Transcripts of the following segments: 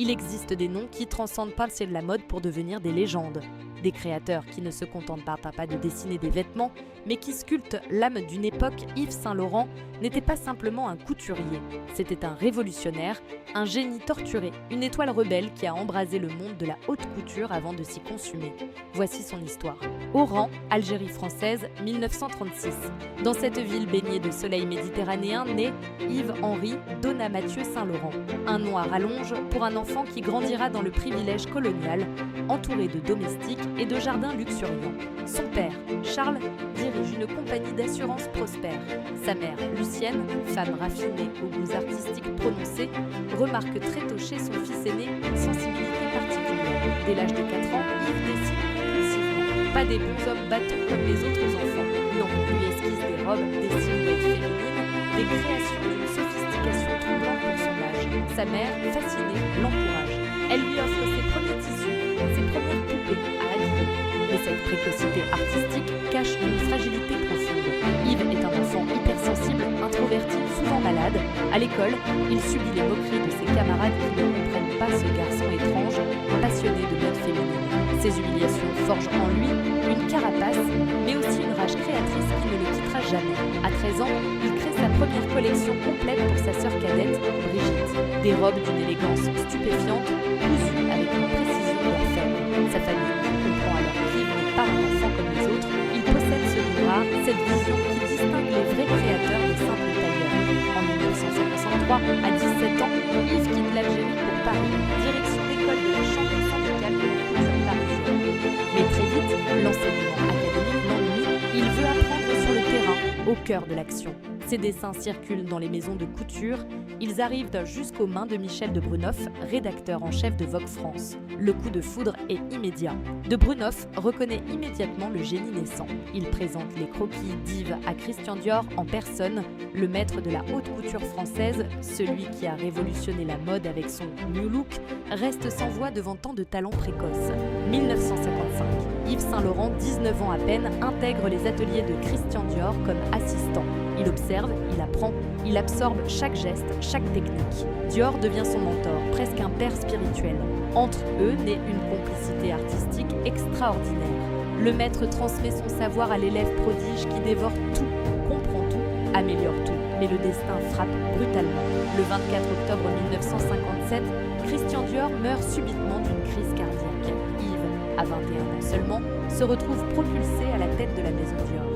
Il existe des noms qui transcendent pas le ciel de la mode pour devenir des légendes. Des créateurs qui ne se contentent pas de dessiner des vêtements, mais qui sculptent l'âme d'une époque. Yves Saint Laurent n'était pas simplement un couturier, c'était un révolutionnaire, un génie torturé, une étoile rebelle qui a embrasé le monde de la haute couture avant de s'y consumer. Voici son histoire. Oran, Algérie française, 1936. Dans cette ville baignée de soleil méditerranéen naît Yves-Henri Donat Mathieu Saint Laurent. Un nom à rallonge pour un enfant qui grandira dans le privilège colonial, entouré de domestiques et de jardins luxuriants. Son père, Charles, dirige une compagnie d'assurance prospère. Sa mère, Lucienne, femme raffinée aux goûts artistiques prononcés, remarque très tôt chez son fils aîné une sensibilité particulière. Dès l'âge de 4 ans, Yves dessine compulsivement. Pas des bons hommes bâtons comme les autres enfants. Non, lui esquisse des robes, des silhouettes féminines, des créations d'une sophistication troublante pour son âge. Sa mère, fascinée, l'encourage. Elle lui offre ses premiers tissus, ses premières poupées à habiller. Mais cette précocité artistique cache une fragilité profonde. Yves est un enfant hypersensible, introverti, souvent malade. À l'école, il subit les moqueries de ses camarades qui ne comprennent pas ce garçon étrange, passionné de mode féminine. Ces humiliations forgent en lui une carapace, mais aussi une rage créatrice qui ne le quittera jamais. À 13 ans, il crée sa première collection complète pour sa sœur cadette, Brigitte. Des robes d'une élégance stupéfiante, cousues avec une précision d'orfèvre. Sa famille comprend alors qu'Yves n'est pas un enfant comme les autres. Il possède ce don rare, cette vision qui distingue les vrais créateurs des simples tailleurs. En 1963, à 17 ans, Yves quitte l'Algérie pour Paris, direction l'école de la chambre syndicale de la couture parisienne. Mais très vite, l'enseignement académique l'ennuie, il veut apprendre sur le terrain, au cœur de l'action. Ses dessins circulent dans les maisons de couture, ils arrivent jusqu'aux mains de Michel de Brunoff, rédacteur en chef de Vogue France. Le coup de foudre est immédiat. De Brunoff reconnaît immédiatement le génie naissant. Il présente les croquis d'Yves à Christian Dior en personne, le maître de la haute couture française, celui qui a révolutionné la mode avec son New Look, reste sans voix devant tant de talents précoces. 1955. Yves Saint Laurent, 19 ans à peine, intègre les ateliers de Christian Dior comme assistant. Il observe, il apprend, il absorbe chaque geste, chaque technique. Dior devient son mentor, presque un père spirituel. Entre eux naît une complicité artistique extraordinaire. Le maître transmet son savoir à l'élève prodige qui dévore tout, comprend tout, améliore tout. Mais le destin frappe brutalement. Le 24 octobre 1957, Christian Dior meurt subitement d'une crise cardiaque. Yves, à 21 ans seulement, se retrouve propulsé à la tête de la maison Dior.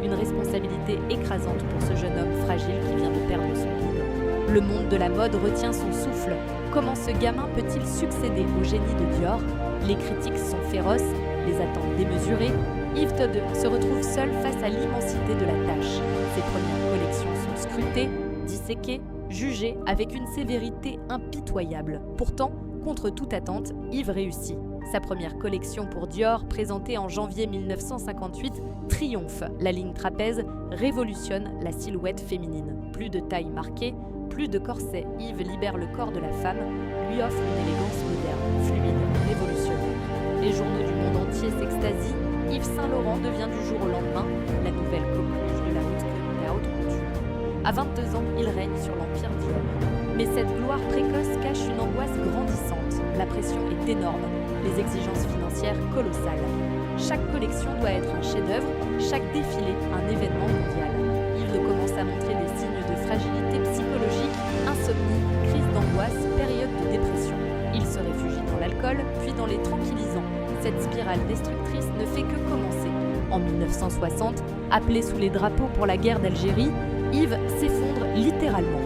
Une responsabilité écrasante pour ce jeune homme fragile qui vient de perdre son guide. Le monde de la mode retient son souffle. Comment ce gamin peut-il succéder au génie de Dior? Les critiques sont féroces, les attentes démesurées. Yves Todd se retrouve seul face à l'immensité de la tâche. Ses premières collections sont scrutées, disséquées, jugées avec une sévérité impitoyable. Pourtant, contre toute attente, Yves réussit. Sa première collection pour Dior, présentée en janvier 1958, triomphe. La ligne trapèze révolutionne la silhouette féminine. Plus de taille marquée, plus de corset. Yves libère le corps de la femme, lui offre une élégance moderne, fluide, révolutionnaire. Les journaux du monde entier s'extasient. Yves Saint Laurent devient du jour au lendemain la nouvelle coqueluche de la haute couture. À 22 ans, il règne sur l'empire Dior. Mais cette gloire précoce cache une angoisse grandissante. La pression est énorme, les exigences financières colossales. Chaque collection doit être un chef-d'œuvre, chaque défilé un événement mondial. Yves commence à montrer des signes de fragilité psychologique, insomnie, crise d'angoisse, période de dépression. Il se réfugie dans l'alcool, puis dans les tranquillisants. Cette spirale destructrice ne fait que commencer. En 1960, appelé sous les drapeaux pour la guerre d'Algérie, Yves s'effondre littéralement.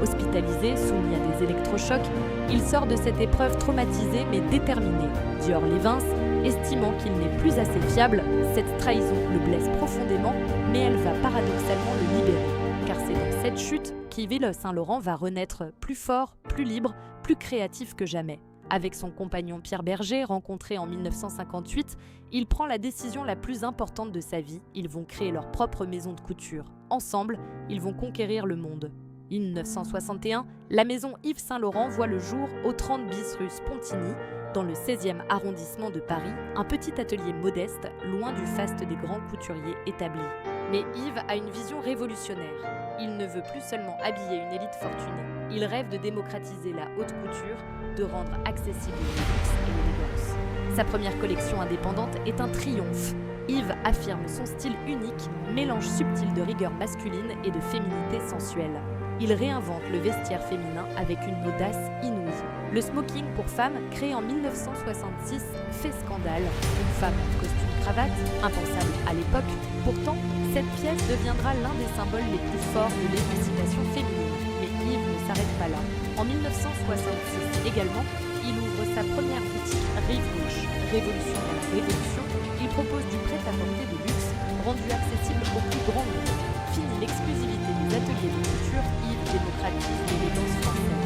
Hospitalisé, soumis à des électrochocs, il sort de cette épreuve traumatisé mais déterminé. Dior l'évince, estimant qu'il n'est plus assez fiable. Cette trahison le blesse profondément, mais elle va paradoxalement le libérer. Car c'est dans cette chute qu'Yves Saint Laurent va renaître plus fort, plus libre, plus créatif que jamais. Avec son compagnon Pierre Berger, rencontré en 1958, il prend la décision la plus importante de sa vie. Ils vont créer leur propre maison de couture. Ensemble, ils vont conquérir le monde. 1961, la maison Yves Saint Laurent voit le jour au 30 bis rue Spontini, dans le 16e arrondissement de Paris, un petit atelier modeste, loin du faste des grands couturiers établis. Mais Yves a une vision révolutionnaire. Il ne veut plus seulement habiller une élite fortunée. Il rêve de démocratiser la haute couture, de rendre accessible le luxe et l'élégance. Sa première collection indépendante est un triomphe. Yves affirme son style unique, mélange subtil de rigueur masculine et de féminité sensuelle. Il réinvente le vestiaire féminin avec une audace inouïe. Le smoking pour femmes, créé en 1966, fait scandale. Une femme en costume-cravate, impensable à l'époque. Pourtant, cette pièce deviendra l'un des symboles les plus forts de l'émancipation féminine. Mais Yves ne s'arrête pas là. En 1966 également, il ouvre sa première boutique Rive Gauche. Révolution dans la révolution, il propose du prêt-à-porter de luxe, rendu accessible au plus grand nombre. Fini l'exclusivité des ateliers de couture, Yves démocratise l'élégance française.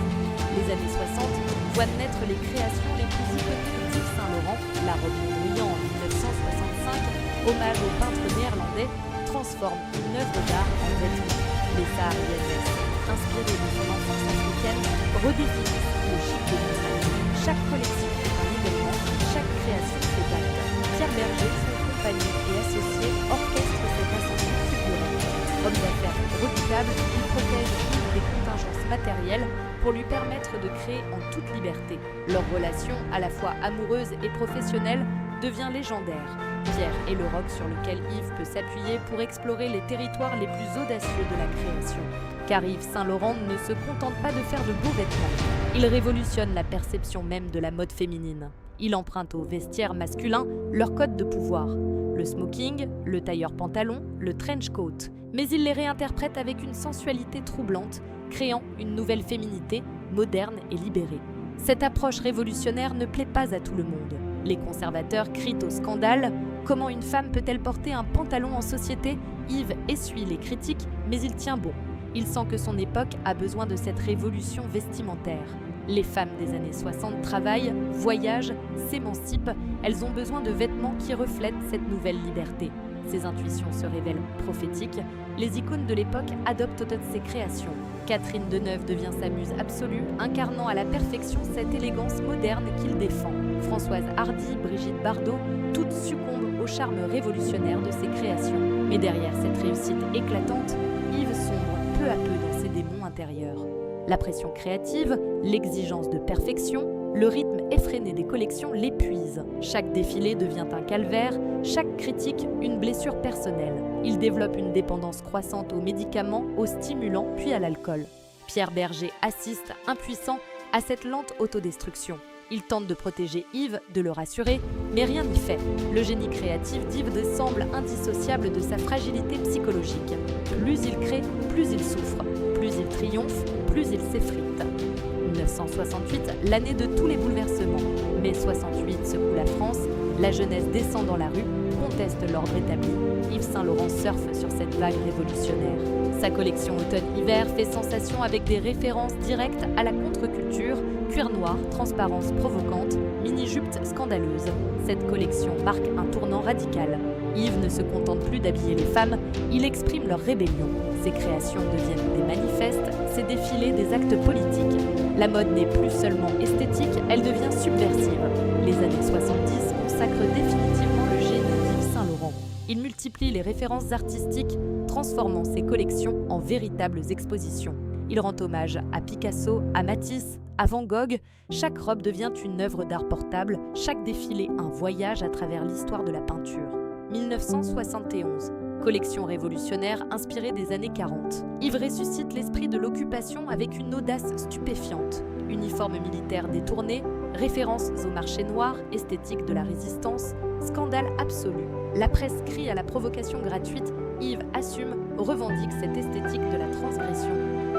Les années 60 voient naître les créations les plus iconiques d'Yves Saint Laurent, la robe Mondrian en 1965, hommage au peintre néerlandais, transforme une œuvre d'art en vêtements. Les Sahariennes, inspirées de son enfance africaine, redéfinissent le chic de l'image. Chaque collection est un événement, chaque création fait acte. Pierre Berger, son compagnon et associé, orchestre cette ascension fulgurante. Homme d'affaires redoutable, il protège Yves des contingences matérielles pour lui permettre de créer en toute liberté. Leur relation, à la fois amoureuse et professionnelle, devient légendaire. Pierre est le roc sur lequel Yves peut s'appuyer pour explorer les territoires les plus audacieux de la création. Car Yves Saint Laurent ne se contente pas de faire de beaux vêtements. Il révolutionne la perception même de la mode féminine. Il emprunte au vestiaire masculin leur code de pouvoir. Le smoking, le tailleur-pantalon, le trench coat. Mais il les réinterprète avec une sensualité troublante, créant une nouvelle féminité, moderne et libérée. Cette approche révolutionnaire ne plaît pas à tout le monde. Les conservateurs crient au scandale. Comment une femme peut-elle porter un pantalon en société ? Yves essuie les critiques, mais il tient bon. Il sent que son époque a besoin de cette révolution vestimentaire. Les femmes des années 60 travaillent, voyagent, s'émancipent. Elles ont besoin de vêtements qui reflètent cette nouvelle liberté. Ses intuitions se révèlent prophétiques. Les icônes de l'époque adoptent toutes ses créations. Catherine Deneuve devient sa muse absolue, incarnant à la perfection cette élégance moderne qu'il défend. Françoise Hardy, Brigitte Bardot, toutes succombent au charme révolutionnaire de ses créations. Mais derrière cette réussite éclatante, Yves sombre peu à peu dans ses démons intérieurs. La pression créative, l'exigence de perfection, le rythme effréné des collections l'épuise. Chaque défilé devient un calvaire, chaque critique une blessure personnelle. Il développe une dépendance croissante aux médicaments, aux stimulants, puis à l'alcool. Pierre Berger assiste, impuissant, à cette lente autodestruction. Il tente de protéger Yves, de le rassurer, mais rien n'y fait. Le génie créatif d'Yves semble indissociable de sa fragilité psychologique. Plus il crée, plus il souffre. Plus il triomphe, plus il s'effrite. 1968, l'année de tous les bouleversements. Mai 68 secoue la France, la jeunesse descend dans la rue, conteste l'ordre établi. Yves Saint Laurent surfe sur cette vague révolutionnaire. Sa collection automne-hiver fait sensation avec des références directes à la contre-culture, cuir noir, transparence provocante, mini-jupe scandaleuse. Cette collection marque un tournant radical. Yves ne se contente plus d'habiller les femmes, il exprime leur rébellion. Ses créations deviennent des manifestes, ses défilés des actes politiques. La mode n'est plus seulement esthétique, elle devient subversive. Les années 70 consacrent définitivement le génie d'Yves Saint Laurent. Il multiplie les références artistiques, transformant ses collections en véritables expositions. Il rend hommage à Picasso, à Matisse, à Van Gogh. Chaque robe devient une œuvre d'art portable, chaque défilé un voyage à travers l'histoire de la peinture. 1971. Collection révolutionnaire inspirée des années 40. Yves ressuscite l'esprit de l'occupation avec une audace stupéfiante. Uniforme militaire détourné, références au marché noir, esthétique de la résistance, scandale absolu. La presse crie à la provocation gratuite, Yves assume, revendique cette esthétique de la transgression.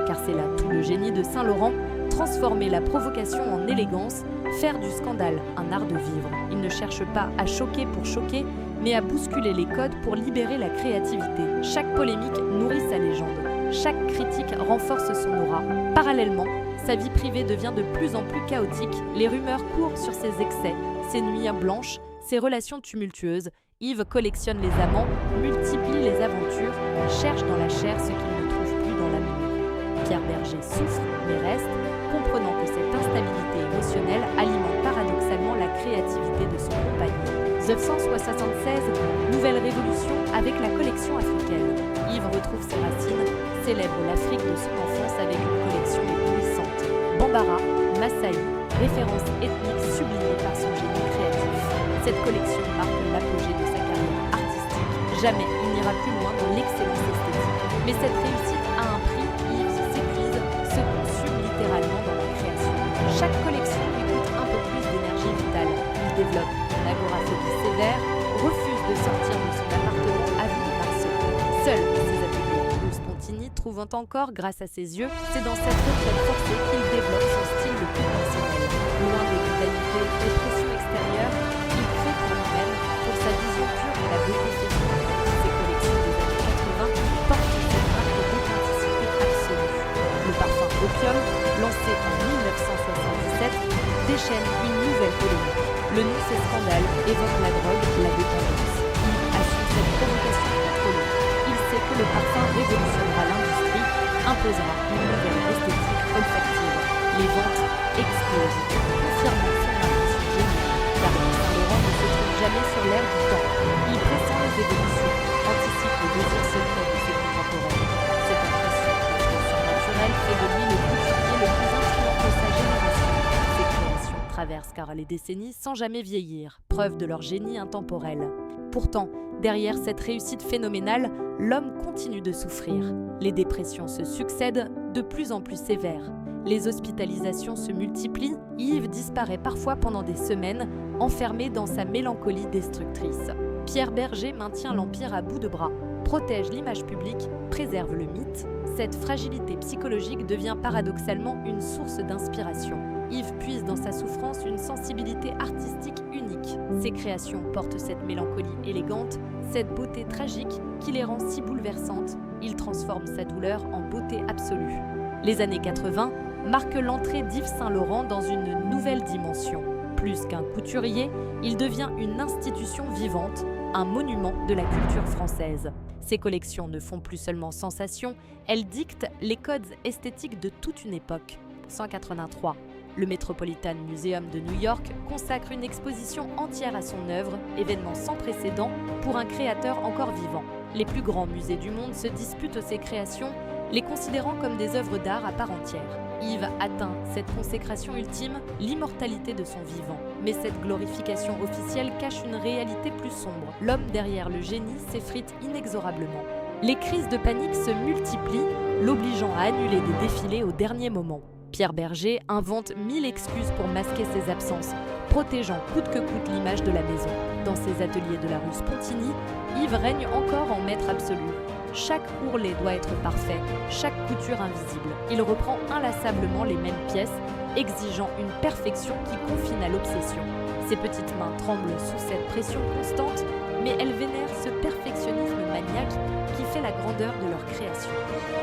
Car c'est là tout le génie de Saint Laurent, transformer la provocation en élégance, faire du scandale un art de vivre. Il ne cherche pas à choquer pour choquer, mais à bousculer les codes pour libérer la créativité. Chaque polémique nourrit sa légende. Chaque critique renforce son aura. Parallèlement, sa vie privée devient de plus en plus chaotique. Les rumeurs courent sur ses excès, ses nuits blanches, ses relations tumultueuses. Yves collectionne les amants, multiplie les aventures, cherche dans la chair ce qu'il ne trouve plus dans l'amour. Pierre Berger souffre, mais reste, comprenant que cette instabilité émotionnelle alimente paradoxalement la créativité de son compagnon. 1976, nouvelle révolution avec la collection africaine. Yves retrouve ses racines, célèbre l'Afrique de son enfance avec une collection éblouissante. Bambara, Massaï, référence ethnique sublimée par son génie créatif. Cette collection marque l'apogée de sa carrière artistique. Jamais il n'ira plus loin dans l'excellence esthétique. Mais cette réussite a un prix. Yves s'épuise, se consume littéralement dans la création. Chaque collection lui coûte un peu plus d'énergie vitale. Il développe une agoraphobie sévère, refuse de sortir de son appartement à vue de Marceau. Seul ses ateliers de Spontini trouvant encore, grâce à ses yeux, c'est dans cette retraite forcée qu'il développe son style le plus personnel. Loin des modalités des pressions extérieures, il crée pour lui-même, pour sa vision pure de la beauté féminine. Ses collections des années 80 portent cette marque d'authenticité absolue. Le parfum Opium, lancé en 1977, déchaîne une nouvelle polémique. Le nom ces scandales évoque la drogue, la dépendance. Yves assume cette provocation contrôlée. Il sait que le parfum révolutionnera l'industrie, imposera une nouvelle esthétique olfactive. Les ventes explosent, confirmant son invention géniale. Car Yves Saint Laurent ne se trouve jamais sur l'air du temps. Il pressent les évolutions, anticipe le désir secret de ses contemporains. Cette impression naturelle fait de lui le couturier le plus influent de sa génération. Ses créations traversent car les décennies sans jamais vieillir, preuve de leur génie intemporel. Pourtant, derrière cette réussite phénoménale, l'homme continue de souffrir. Les dépressions se succèdent, de plus en plus sévères. Les hospitalisations se multiplient, Yves disparaît parfois pendant des semaines, enfermé dans sa mélancolie destructrice. Pierre Berger maintient l'Empire à bout de bras, protège l'image publique, préserve le mythe. Cette fragilité psychologique devient paradoxalement une source d'inspiration. Yves puise dans sa souffrance une sensibilité artistique unique. Ses créations portent cette mélancolie élégante, cette beauté tragique qui les rend si bouleversantes. Il transforme sa douleur en beauté absolue. Les années 80 marquent l'entrée d'Yves Saint Laurent dans une nouvelle dimension. Plus qu'un couturier, il devient une institution vivante, un monument de la culture française. Ses collections ne font plus seulement sensation, elles dictent les codes esthétiques de toute une époque. 183. Le Metropolitan Museum de New York consacre une exposition entière à son œuvre, événement sans précédent pour un créateur encore vivant. Les plus grands musées du monde se disputent ses créations, les considérant comme des œuvres d'art à part entière. Yves atteint cette consécration ultime, l'immortalité de son vivant. Mais cette glorification officielle cache une réalité plus sombre. L'homme derrière le génie s'effrite inexorablement. Les crises de panique se multiplient, l'obligeant à annuler des défilés au dernier moment. Pierre Berger invente 1000 excuses pour masquer ses absences, protégeant coûte que coûte l'image de la maison. Dans ses ateliers de la rue Spontini, Yves règne encore en maître absolu. Chaque ourlet doit être parfait, chaque couture invisible. Il reprend inlassablement les mêmes pièces, exigeant une perfection qui confine à l'obsession. Ses petites mains tremblent sous cette pression constante, mais elles vénèrent ce perfectionnisme maniaque qui fait la grandeur de leur création.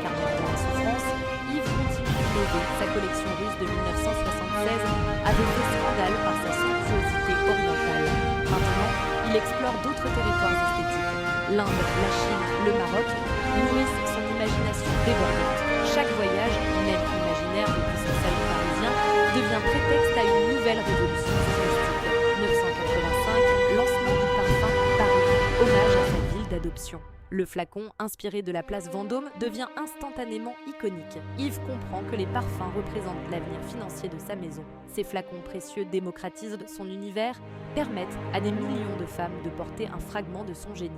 Car dans la souffrance, Yves continue d'innover. Sa collection russe de 1976 avait fait scandale par sa somptuosité orientale. Maintenant, il explore d'autres territoires esthétiques. L'Inde, la Chine, le Maroc nourrissent son imagination débordante. Chaque voyage, même imaginaire depuis son salon parisien, devient prétexte à une nouvelle révolution stylistique. 1985, lancement du parfum Paris, hommage à sa ville d'adoption. Le flacon, inspiré de la place Vendôme, devient instantanément iconique. Yves comprend que les parfums représentent l'avenir financier de sa maison. Ces flacons précieux démocratisent son univers, permettent à des millions de femmes de porter un fragment de son génie.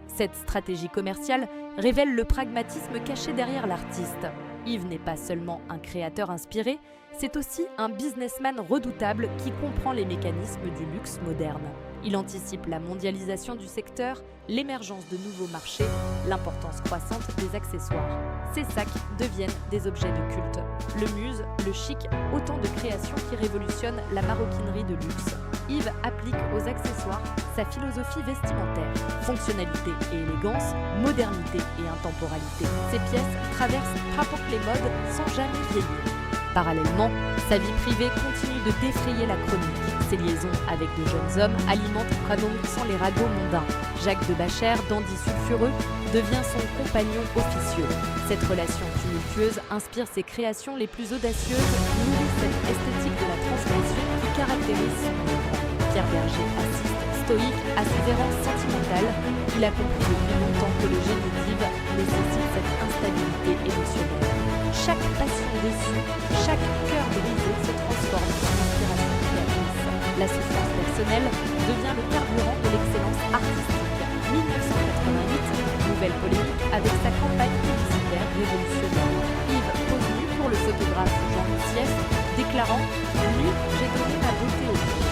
Cette stratégie commerciale révèle le pragmatisme caché derrière l'artiste. Yves n'est pas seulement un créateur inspiré, c'est aussi un businessman redoutable qui comprend les mécanismes du luxe moderne. Il anticipe la mondialisation du secteur, l'émergence de nouveaux marchés, l'importance croissante des accessoires. Ces sacs deviennent des objets de culte. Le muse, le chic, autant de créations qui révolutionnent la maroquinerie de luxe. Yves applique aux accessoires sa philosophie vestimentaire, fonctionnalité et élégance, modernité et intemporalité. Ces pièces rapportent les modes sans jamais vieillir. Parallèlement, sa vie privée continue de défrayer la chronique. Ses liaisons avec de jeunes hommes alimentent sans les ragots mondains. Jacques de Bachère, dandy sulfureux, devient son compagnon officieux. Cette relation tumultueuse inspire ses créations les plus audacieuses, nourrit cette esthétique de la transgression qui caractérise son œuvre. Pierre Berger assiste stoïque à ses errances sentimentales. Il a compris depuis longtemps que le génie d'Yves nécessite cette instabilité émotionnelle. Chaque passion déçue, chaque cœur brisé se transforme en inspiration. La souffrance personnelle devient le carburant de l'excellence artistique. 1988, nouvelle polémique avec sa campagne publicitaire révolutionnaire. Yves pose nu pour le photographe Jean Moutief, déclarant « Nu, j'ai donné ma beauté au monde ».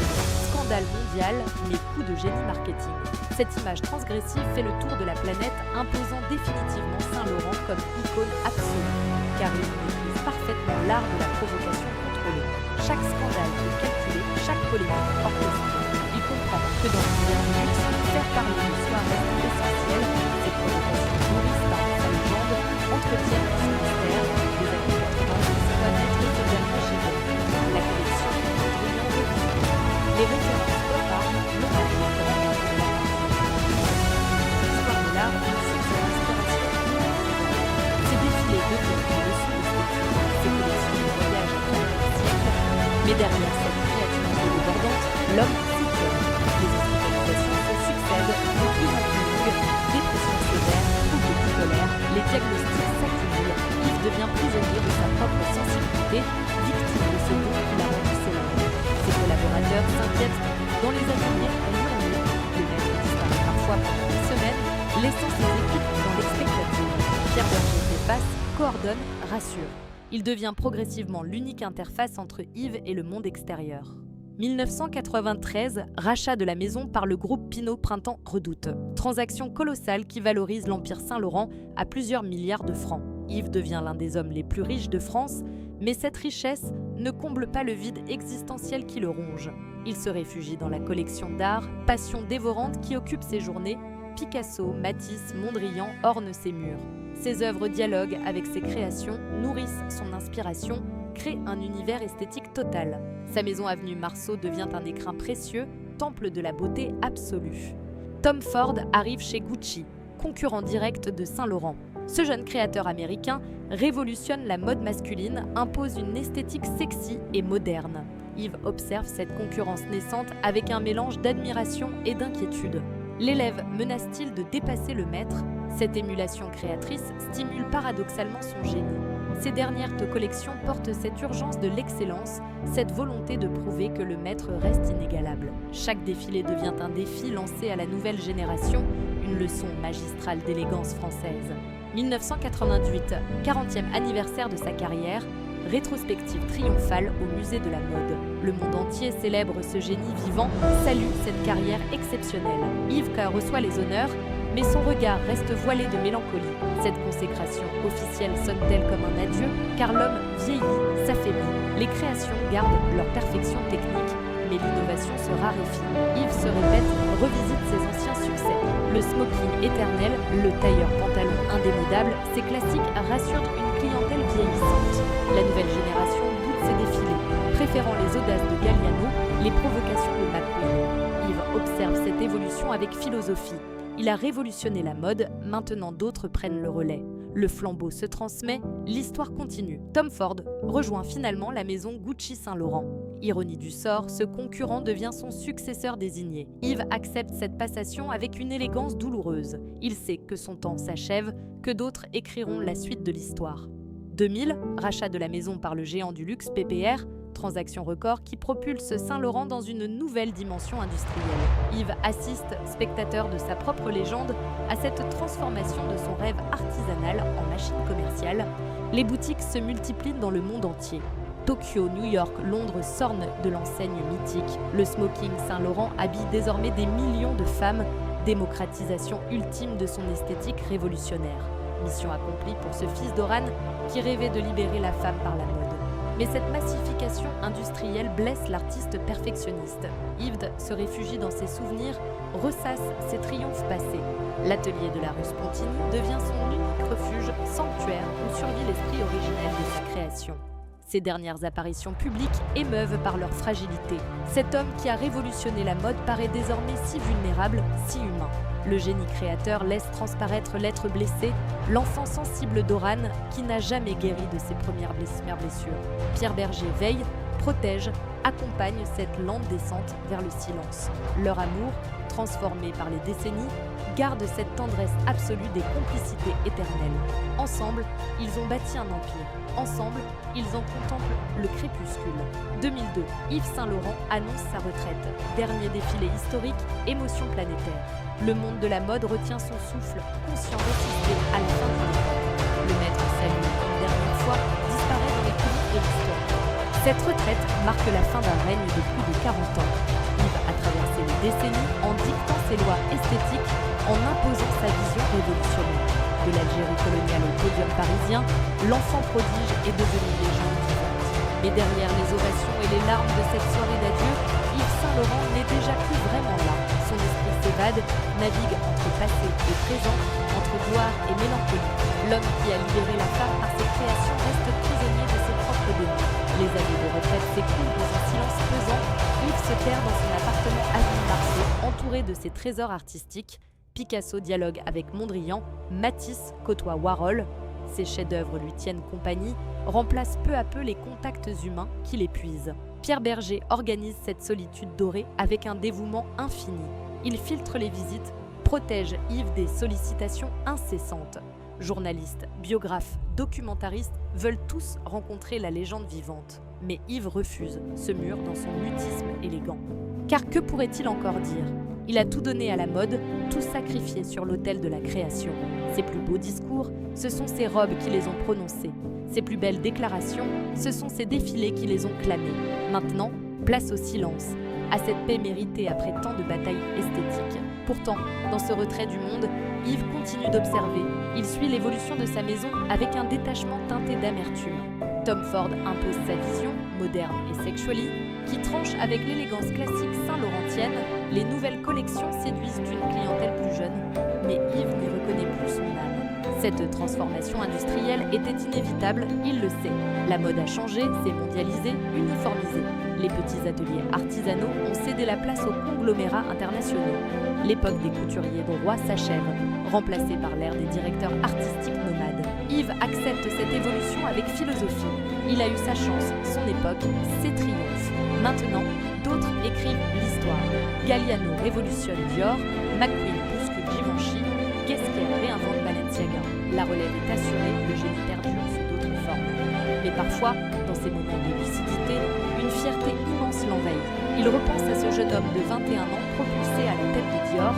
Scandale mondial, mais coup de génie marketing. Cette image transgressive fait le tour de la planète, imposant définitivement Saint-Laurent comme icône absolue, car il maîtrise parfaitement l'art de la provocation contrôlée. Chaque scandale est calculé, chaque polémique orchestrée. Il comprend que dans l'univers du luxe, faire parler de soi reste essentiel. Ces provocations nourrissent par sa légende, entretiennent son mystère. Les années 80 se voient naître ce dernier chef-d'œuvre. La collection devient revisitée. Les références pop art, l'hommage à la l'histoire de l'art, c'est son inspiration. Ces défilés deviennent une leçon d'esthétique. Ces collections de voyage à travers les siècles. Mais derrière cette créativité débordante, l'homme s'étonne. Les hospitalisations se succèdent, de plus en plus longues, dépression sévère, troubles bipolaires, les diagnostics s'accumulent. Yves devient prisonnier de sa propre sensibilité, victime de ce don qu'il a rendu célèbre. Ses collaborateurs s'inquiètent. Dans les ateliers, on murmure. Le maître disparaît parfois pendant des semaines, laissant ses équipes dans l'expectative. Pierre Berger fait face, coordonne, rassure. Il devient progressivement l'unique interface entre Yves et le monde extérieur. 1993, rachat de la maison par le groupe Pinault Printemps Redoute. Transaction colossale qui valorise l'Empire Saint-Laurent à plusieurs milliards de francs. Yves devient l'un des hommes les plus riches de France, mais cette richesse ne comble pas le vide existentiel qui le ronge. Il se réfugie dans la collection d'art, passion dévorante qui occupe ses journées. Picasso, Matisse, Mondrian ornent ses murs. Ses œuvres dialoguent avec ses créations, nourrissent son inspiration, créent un univers esthétique total. Sa maison avenue Marceau devient un écrin précieux, temple de la beauté absolue. Tom Ford arrive chez Gucci, concurrent direct de Saint-Laurent. Ce jeune créateur américain révolutionne la mode masculine, impose une esthétique sexy et moderne. Yves observe cette concurrence naissante avec un mélange d'admiration et d'inquiétude. L'élève menace-t-il de dépasser le maître ? Cette émulation créatrice stimule paradoxalement son génie. Ses dernières collections portent cette urgence de l'excellence, cette volonté de prouver que le maître reste inégalable. Chaque défilé devient un défi lancé à la nouvelle génération, une leçon magistrale d'élégance française. 1998, 40e anniversaire de sa carrière, rétrospective triomphale au musée de la mode. Le monde entier célèbre ce génie vivant, salue cette carrière exceptionnelle. Yves reçoit les honneurs, mais son regard reste voilé de mélancolie. Cette consécration officielle sonne-t-elle comme un adieu ? Car l'homme vieillit, s'affaiblit. Les créations gardent leur perfection technique, mais l'innovation se raréfie. Yves se répète, revisite ses anciens succès. Le smoking éternel, le tailleur pantalon indémodable, ces classiques rassurent une clientèle vieillissante. La nouvelle génération goûte ses défilés, préférant les audaces de Galliano, les provocations de McQueen. Yves observe cette évolution avec philosophie. Il a révolutionné la mode, maintenant d'autres prennent le relais. Le flambeau se transmet, l'histoire continue. Tom Ford rejoint finalement la maison Gucci Saint-Laurent. Ironie du sort, ce concurrent devient son successeur désigné. Yves accepte cette passation avec une élégance douloureuse. Il sait que son temps s'achève, que d'autres écriront la suite de l'histoire. 2000, rachat de la maison par le géant du luxe PPR, transaction record qui propulse Saint-Laurent dans une nouvelle dimension industrielle. Yves assiste, spectateur de sa propre légende, à cette transformation de son rêve artisanal en machine commerciale. Les boutiques se multiplient dans le monde entier. Tokyo, New York, Londres s'ornent de l'enseigne mythique. Le smoking Saint-Laurent habille désormais des millions de femmes, démocratisation ultime de son esthétique révolutionnaire. Mission accomplie pour ce fils d'Oran qui rêvait de libérer la femme par la mode. Mais cette massification industrielle blesse l'artiste perfectionniste. Yves se réfugie dans ses souvenirs, ressasse ses triomphes passés. L'atelier de la rue Spontini devient son unique refuge, sanctuaire où survit l'esprit originel de sa création. Ses dernières apparitions publiques émeuvent par leur fragilité. Cet homme qui a révolutionné la mode paraît désormais si vulnérable, si humain. Le génie créateur laisse transparaître l'être blessé, l'enfant sensible d'Oran qui n'a jamais guéri de ses premières blessures. Pierre Berger veille, protège, accompagnent cette lente descente vers le silence. Leur amour, transformé par les décennies, garde cette tendresse absolue des complicités éternelles. Ensemble, ils ont bâti un empire. Ensemble, ils en contemplent le crépuscule. 2002, Yves Saint Laurent annonce sa retraite. Dernier défilé historique, émotion planétaire. Le monde de la mode retient son souffle, conscient d'assister à la fin d'une époque. Le maître salué une dernière fois disparaît dans les coulisses de l'histoire. Cette retraite marque la fin d'un règne de plus de 40 ans. Yves a traversé les décennies en dictant ses lois esthétiques, en imposant sa vision révolutionnaire. De l'Algérie coloniale au podium parisien, l'enfant prodige est devenu légende vivante. Mais derrière les ovations et les larmes de cette soirée d'adieu, Yves Saint Laurent n'est déjà plus vraiment là. Son esprit s'évade, navigue entre passé et présent, entre gloire et mélancolie. L'homme qui a libéré la femme par ses créations reste prisonnier de ses propres démons. Les années de retraite s'écoulent dans un silence pesant. Yves se perd dans son appartement avenue Marceau, entouré de ses trésors artistiques. Picasso dialogue avec Mondrian, Matisse côtoie Warhol. Ses chefs-d'œuvre lui tiennent compagnie, remplacent peu à peu les contacts humains qui l'épuisent. Pierre Berger organise cette solitude dorée avec un dévouement infini. Il filtre les visites, protège Yves des sollicitations incessantes. Journalistes, biographes, documentaristes veulent tous rencontrer la légende vivante. Mais Yves refuse, se mure dans son mutisme élégant. Car que pourrait-il encore dire ? Il a tout donné à la mode, tout sacrifié sur l'autel de la création. Ses plus beaux discours, ce sont ses robes qui les ont prononcés. Ses plus belles déclarations, ce sont ses défilés qui les ont clamées. Maintenant, place au silence, à cette paix méritée après tant de batailles esthétiques. Pourtant, dans ce retrait du monde, Yves continue d'observer. Il suit l'évolution de sa maison avec un détachement teinté d'amertume. Tom Ford impose sa vision, moderne et sexually, qui tranche avec l'élégance classique saint-laurentienne. Les nouvelles collections séduisent une clientèle plus jeune, mais Yves n'y reconnaît plus son âme. Cette transformation industrielle était inévitable, il le sait. La mode a changé, s'est mondialisée, uniformisée. Les petits ateliers artisanaux ont cédé la place aux conglomérats internationaux. L'époque des couturiers de roi s'achève, remplacée par l'ère des directeurs artistiques nomades. Yves accepte cette évolution avec philosophie. Il a eu sa chance, son époque, ses triomphes. Maintenant, d'autres écrivent l'histoire. Galliano révolutionne Dior, McQueen bouscule Givenchy, Guesquier réinvente Balenciaga. La relève est assurée, le génie perdure sous d'autres formes. Mais parfois, dans ces moments de lucidité, une fierté immense l'envahit. Il repense à ce jeune homme de 21 ans propulsé à la tête de Dior.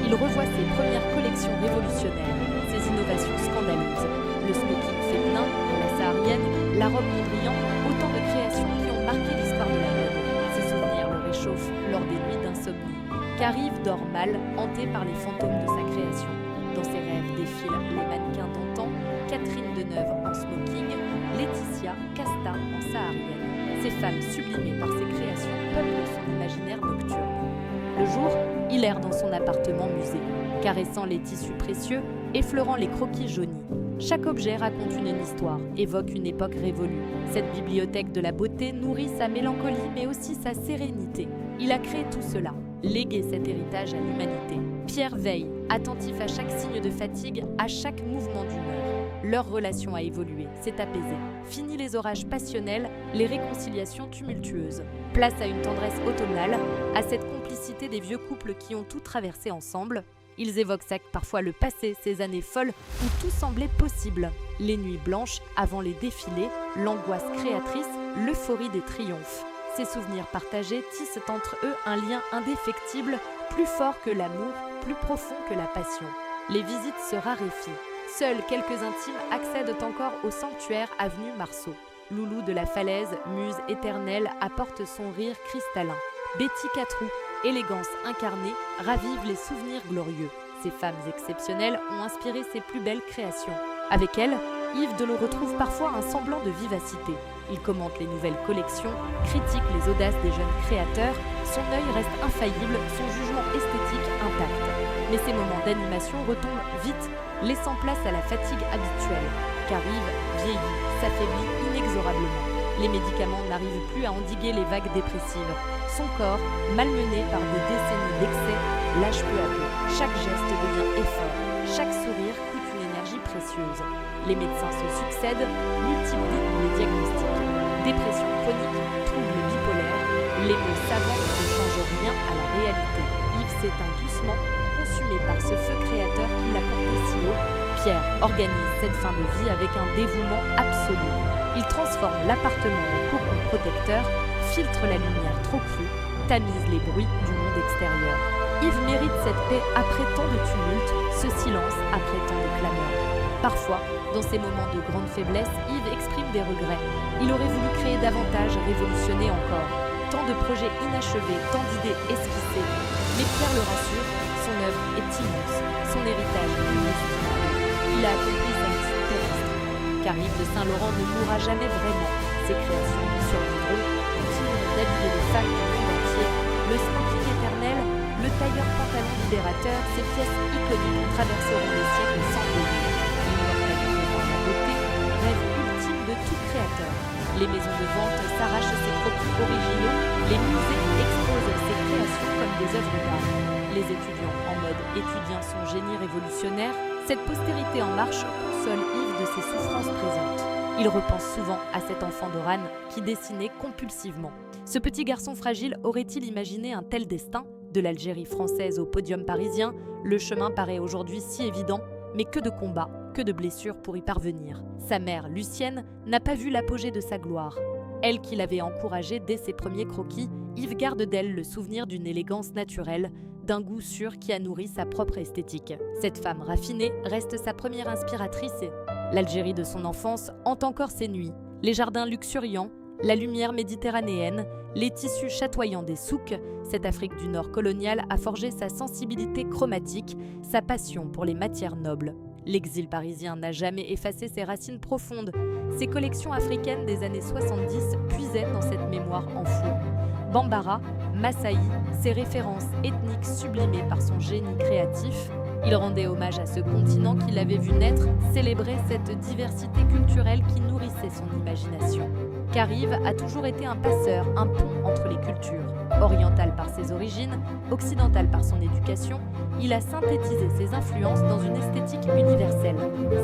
Il revoit ses premières collections révolutionnaires, ses innovations scandaleuses. Le smoking féminin, la saharienne, la robe Mondrian, autant de créations qui ont marqué l'histoire de la mode. Ces souvenirs le réchauffent lors des nuits d'insomnie. Car Yves dort mal, hanté par les fantômes de sa création. Dans ses rêves défilent les mannequins d'antan, Catherine Deneuve en smoking, Laetitia Casta en saharienne. Ces femmes sublimées par ses créations peuplent son imaginaire nocturne. Le jour, il erre dans son appartement musée, caressant les tissus précieux, effleurant les croquis jaunis. Chaque objet raconte une histoire, évoque une époque révolue. Cette bibliothèque de la beauté nourrit sa mélancolie mais aussi sa sérénité. Il a créé tout cela, légué cet héritage à l'humanité. Pierre veille, attentif à chaque signe de fatigue, à chaque mouvement d'humeur. Leur relation a évolué, s'est apaisée. Fini les orages passionnels, les réconciliations tumultueuses. Place à une tendresse automnale, à cette complicité des vieux couples qui ont tout traversé ensemble. Ils évoquent parfois le passé, ces années folles où tout semblait possible. Les nuits blanches avant les défilés, l'angoisse créatrice, l'euphorie des triomphes. Ces souvenirs partagés tissent entre eux un lien indéfectible, plus fort que l'amour, plus profond que la passion. Les visites se raréfient. Seuls quelques intimes accèdent encore au sanctuaire avenue Marceau. Loulou de la Falaise, muse éternelle, apporte son rire cristallin. Betty Catrou, élégance incarnée, ravive les souvenirs glorieux. Ces femmes exceptionnelles ont inspiré ses plus belles créations. Avec elles, Yves Delot retrouve parfois un semblant de vivacité. Il commente les nouvelles collections, critique les audaces des jeunes créateurs, son œil reste infaillible, son jugement esthétique intact. Mais ces moments d'animation retombent vite, laissant place à la fatigue habituelle. Car Yves vieillit, s'affaiblit inexorablement. Les médicaments n'arrivent plus à endiguer les vagues dépressives. Son corps, malmené par des décennies d'excès, lâche peu à peu. Chaque geste devient effort, chaque sourire coûte une énergie précieuse. Les médecins se succèdent, multiplient les diagnostics. Dépression chronique, troubles bipolaires, Les mots savants ne changent rien à la réalité. Yves s'éteint doucement, consumé par ce feu créateur qui l'a porté si haut. Pierre organise cette fin de vie avec un dévouement absolu. Il transforme l'appartement en cocon protecteur, filtre la lumière trop crue, tamise les bruits du monde extérieur. Yves mérite cette paix après tant de tumulte, ce silence après tant de clameur. Parfois, dans ces moments de grande faiblesse, Yves exprime des regrets. Il aurait voulu créer davantage, révolutionner encore. Tant de projets inachevés, tant d'idées esquissées. Mais Pierre le rassure, son œuvre est immense, son héritage est inestimable. Il a accompli sa mission terrestre. Car Yves de Saint-Laurent ne mourra jamais vraiment. Ses créations survivront, continueront d'habiller les femmes du monde entier. Le smoking éternel, le tailleur pantalon libérateur, ces pièces iconiques traverseront les siècles sans délit. L'immortalité par la beauté, rêve ultime de tout créateur. Les maisons de vente s'arrachent ses croquis originaux, les musées exposent ses créations comme des œuvres d'art. Les étudiants en mode étudiant son génie révolutionnaire, cette postérité en marche console Yves de ses souffrances présentes. Il repense souvent à cet enfant d'Oran qui dessinait compulsivement. Ce petit garçon fragile aurait-il imaginé un tel destin ? De l'Algérie française au podium parisien, le chemin paraît aujourd'hui si évident, mais que de combats, que de blessures pour y parvenir. Sa mère, Lucienne, n'a pas vu l'apogée de sa gloire. Elle qui l'avait encouragé dès ses premiers croquis, Yves garde d'elle le souvenir d'une élégance naturelle, d'un goût sûr qui a nourri sa propre esthétique. Cette femme raffinée reste sa première inspiratrice. L'Algérie de son enfance hante encore ses nuits. Les jardins luxuriants, la lumière méditerranéenne, les tissus chatoyants des souks, cette Afrique du Nord coloniale a forgé sa sensibilité chromatique, sa passion pour les matières nobles. L'exil parisien n'a jamais effacé ses racines profondes. Ses collections africaines des années 70 puisaient dans cette mémoire enfouie. Bambara, Massaï, ses références ethniques sublimées par son génie créatif, il rendait hommage à ce continent qu'il avait vu naître, célébrait cette diversité culturelle qui nourrissait son imagination. Car Yves a toujours été un passeur, un pont entre les cultures. Oriental par ses origines, occidental par son éducation, il a synthétisé ses influences dans une esthétique universelle.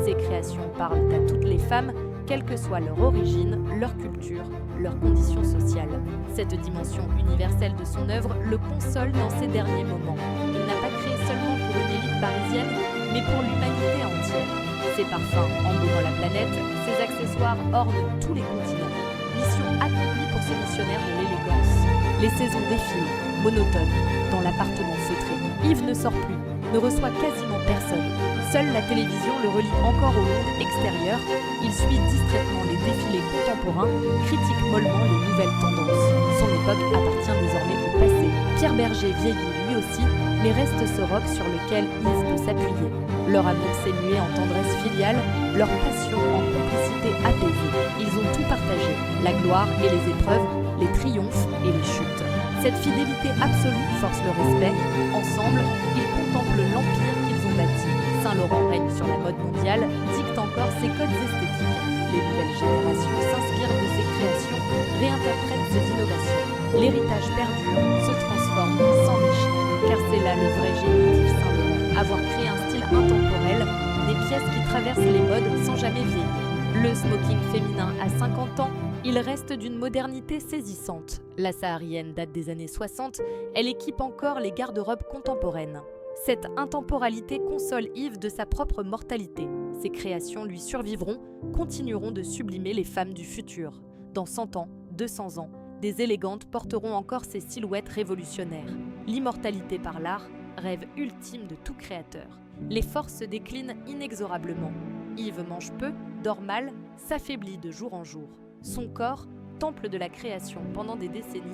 Ses créations parlent à toutes les femmes, quelle que soit leur origine, leur culture, leurs conditions sociales. Cette dimension universelle de son œuvre le console dans ses derniers moments. Il n'a pas créé seulement pour une élite parisienne, mais pour l'humanité entière. Ses parfums embaumant la planète, ses accessoires ornent tous les continents. Mission accomplie pour ce missionnaire de l'élégance. Les saisons défilent, monotones, dans l'appartement feutré. Yves ne sort plus, ne reçoit quasiment personne. Seule la télévision le relie encore au monde extérieur. Il suit distraitement les défilés contemporains, critique mollement les nouvelles tendances. Son époque appartient désormais au passé. Pierre Berger vieillit lui aussi, mais reste ce roc sur lequel Yves peut s'appuyer. Leur amour s'est mué en tendresse filiale, leur passion en complicité apaisée. Ils ont tout partagé, la gloire et les épreuves, les triomphes et les chutes. Cette fidélité absolue force le respect. Ensemble, ils contemplent l'empire qu'ils ont bâti. Saint-Laurent règne sur la mode mondiale, dicte encore ses codes esthétiques. Les nouvelles générations s'inspirent de ses créations, réinterprètent ses innovations. L'héritage perdure, se transforme, s'enrichit. Car c'est là le vrai génie d'Yves Saint-Laurent. Avoir créé un style intemporel, des pièces qui traversent les modes sans jamais vieillir. Le smoking féminin a 50 ans, il reste d'une modernité saisissante. La saharienne date des années 60, elle équipe encore les garde-robes contemporaines. Cette intemporalité console Yves de sa propre mortalité. Ses créations lui survivront, continueront de sublimer les femmes du futur. Dans 100 ans, 200 ans, des élégantes porteront encore ces silhouettes révolutionnaires. L'immortalité par l'art, rêve ultime de tout créateur. Les forces se déclinent inexorablement. Yves mange peu, dort mal, s'affaiblit de jour en jour. Son corps, temple de la création pendant des décennies,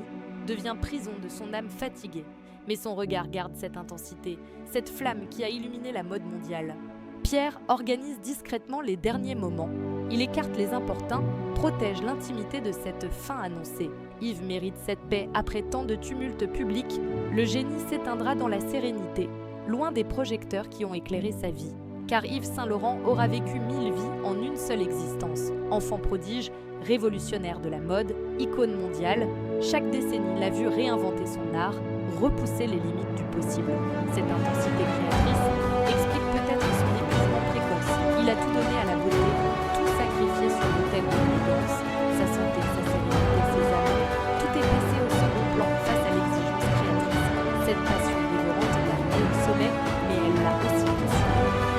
devient prison de son âme fatiguée. Mais son regard garde cette intensité, cette flamme qui a illuminé la mode mondiale. Pierre organise discrètement les derniers moments. Il écarte les importuns, protège l'intimité de cette fin annoncée. Yves mérite cette paix après tant de tumultes publics. Le génie s'éteindra dans la sérénité, loin des projecteurs qui ont éclairé sa vie. Car Yves Saint-Laurent aura vécu 1000 vies en une seule existence. Enfant prodige, révolutionnaire de la mode, icône mondiale, chaque décennie l'a vu réinventer son art, repousser les limites du possible. Cette intensité créatrice explique peut-être son épuisement précoce. Il a tout donné à la beauté, tout sacrifié sur l'autel de l'élégance, sa santé, sa sérénité, ses amis. Tout est passé au second plan Cette passion dévorante l'a amené au sommet, mais elle l'a aussi poussé.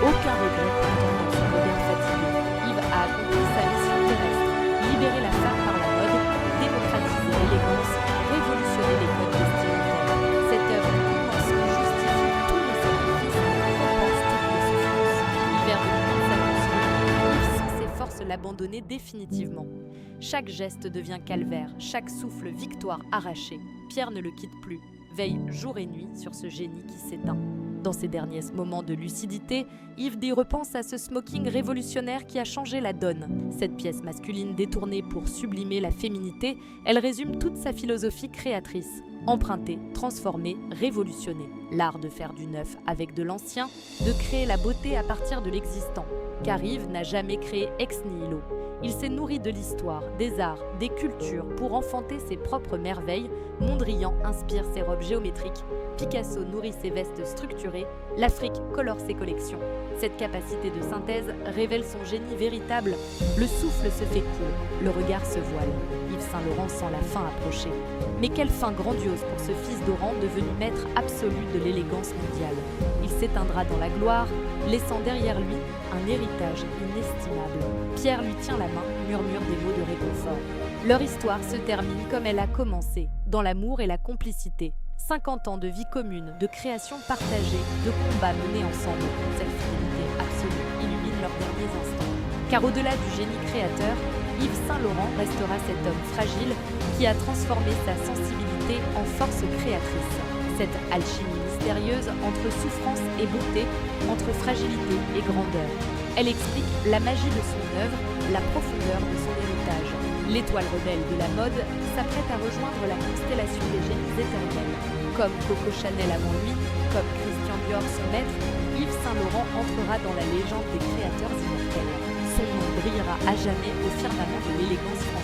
Aucun regret pourtant dans son regard fatigué. Yves a accompli sa mission terrestre, libérer la femme par la mode, démocratiser l'élégance, révolutionner les codes vestimentaires. Cette œuvre immense qui justifie tous les sacrifices, compense toutes les souffrances. L'hiver 2020 s'annonce rude. Yves sans s'efforce l'abandonner définitivement. Chaque geste devient calvaire, chaque souffle victoire arrachée. Pierre ne le quitte plus, veille jour et nuit sur ce génie qui s'éteint. Dans ses derniers moments de lucidité, Yves y repense à ce smoking révolutionnaire qui a changé la donne. Cette pièce masculine détournée pour sublimer la féminité, elle résume toute sa philosophie créatrice. Emprunter, transformer, révolutionner. L'art de faire du neuf avec de l'ancien, de créer la beauté à partir de l'existant. Car Yves n'a jamais créé ex nihilo. Il s'est nourri de l'histoire, des arts, des cultures pour enfanter ses propres merveilles. Mondrian inspire ses robes géométriques, Picasso nourrit ses vestes structurées, l'Afrique colore ses collections. Cette capacité de synthèse révèle son génie véritable. Le souffle se fait court, le regard se voile. Yves Saint Laurent sent la fin approcher. Mais quelle fin grandiose pour ce fils d'Oran devenu maître absolu de l'élégance mondiale. Il s'éteindra dans la gloire, laissant derrière lui un héritage inestimable. Pierre lui tient la main, murmure des mots de réconfort. Leur histoire se termine comme elle a commencé, dans l'amour et la complicité. 50 ans de vie commune, de création partagée, de combats menés ensemble. Cette fidélité absolue illumine leurs derniers instants. Car au-delà du génie créateur, Yves Saint Laurent restera cet homme fragile qui a transformé sa sensibilité en force créatrice. Cette alchimie mystérieuse entre souffrance et beauté, entre fragilité et grandeur. Elle explique la magie de son œuvre, la profondeur de son héritage. L'étoile rebelle de la mode s'apprête à rejoindre la constellation des génies éternels. Comme Coco Chanel avant lui, comme Christian Dior son maître, Yves Saint Laurent entrera dans la légende des créateurs immortels. Son nom brillera à jamais au firmament de l'élégance française.